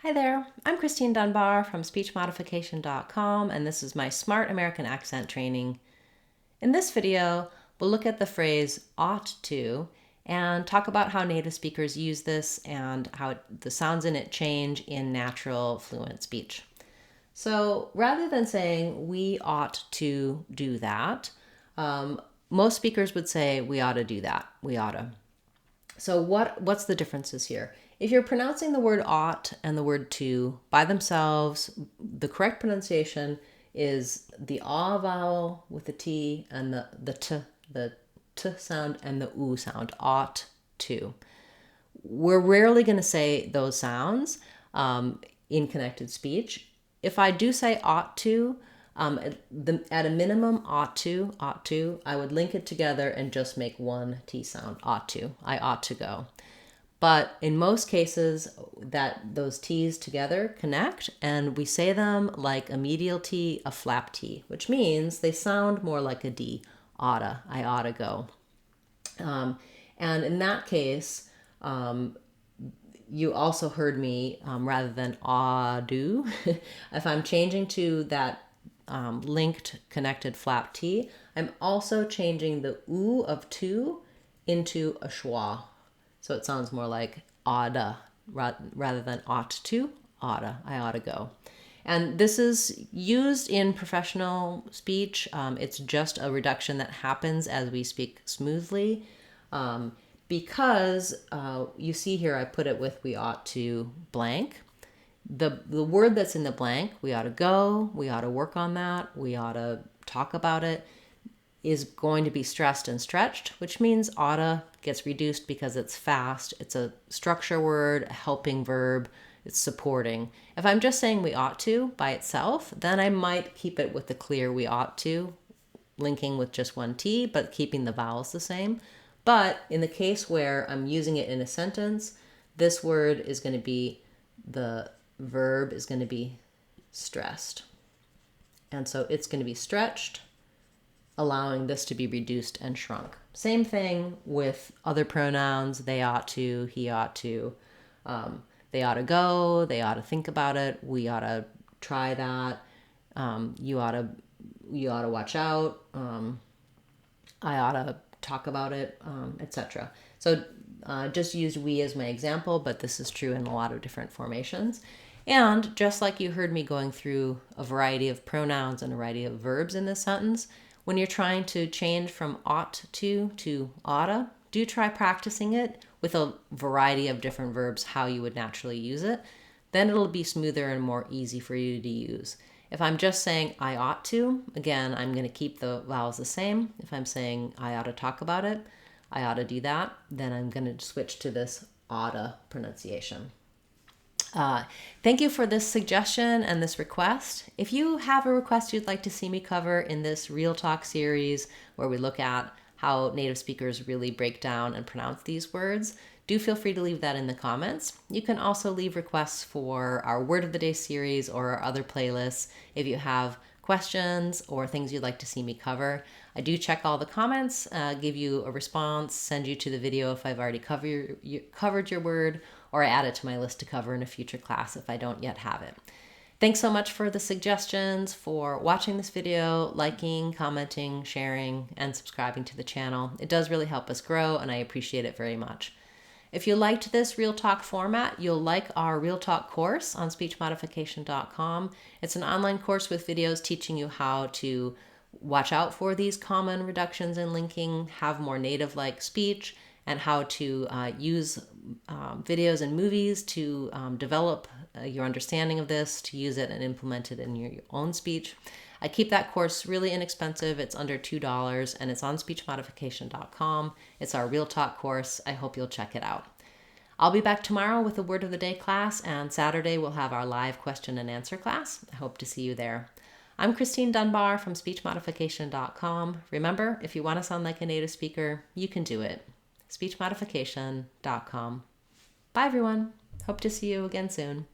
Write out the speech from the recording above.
Hi there, I'm Christine Dunbar from speechmodification.com, and this is my Smart American Accent training. In this video, we'll look at the phrase ought to and talk about how native speakers use this and how the sounds in it change in natural fluent speech. So rather than saying we ought to do that, most speakers would say we ought to do that, we ought to. So what's the differences here? If you're pronouncing the word ought and the word to by themselves, the correct pronunciation is the ah vowel with the t and the t sound and the oo sound, ought to. We're rarely going to say those sounds in connected speech. If I do say ought to, at a minimum, ought to, I would link it together and just make one T sound, ought to. I ought to go. But in most cases, that those T's together connect, and we say them like a medial T, a flap T, which means they sound more like a D, oughta, I oughta go. And in that case, you also heard me, rather than ah do, if I'm changing to that linked connected flap T, I'm also changing the oo of to into a schwa. So it sounds more like oughta rather than ought to, oughta, I oughta go. And this is used in professional speech. It's just a reduction that happens as we speak smoothly. Because you see here I put it with we ought to blank. The word that's in the blank, we ought to go, we ought to work on that, we ought to talk about it, is going to be stressed and stretched, which means oughta gets reduced because it's fast. It's a structure word, a helping verb, it's supporting. If I'm just saying we ought to by itself, then I might keep it with the clear we ought to, linking with just one T, but keeping the vowels the same. But in the case where I'm using it in a sentence, this word is going to be, the verb is going to be stressed. And so it's going to be stretched, allowing this to be reduced and shrunk. Same thing with other pronouns, they ought to, he ought to. They ought to go, they ought to think about it, we ought to try that, you ought to watch out, I ought to talk about it, etc. So just used we as my example, but this is true in a lot of different formations. And just like you heard me going through a variety of pronouns and a variety of verbs in this sentence, when you're trying to change from ought to oughta, do try practicing it with a variety of different verbs, how you would naturally use it. Then it'll be smoother and more easy for you to use. If I'm just saying I ought to, again, I'm going to keep the vowels the same. If I'm saying I ought to talk about it, I ought to do that, then I'm going to switch to this oughta pronunciation. Thank you for this suggestion and this request. If you have a request you'd like to see me cover in this Real Talk series where we look at how native speakers really break down and pronounce these words, do feel free to leave that in the comments. You can also leave requests for our Word of the Day series or our other playlists if you have questions or things you'd like to see me cover. I do check all the comments, give you a response, send you to the video if I've already covered your word, or I add it to my list to cover in a future class if I don't yet have it. Thanks so much for the suggestions, for watching this video, liking, commenting, sharing, and subscribing to the channel. It does really help us grow, and I appreciate it very much. If you liked this Real Talk format, you'll like our Real Talk course on speechmodification.com. It's an online course with videos teaching you how to watch out for these common reductions in linking, have more native-like speech, and how to use videos and movies to develop your understanding of this, to use it and implement it in your own speech. I keep that course really inexpensive. It's under $2 and it's on speechmodification.com. It's our Real Talk course. I hope you'll check it out. I'll be back tomorrow with a Word of the Day class, and Saturday we'll have our live question and answer class. I hope to see you there. I'm Christine Dunbar from speechmodification.com. Remember, if you want to sound like a native speaker, you can do it. speechmodification.com. Bye everyone. Hope to see you again soon.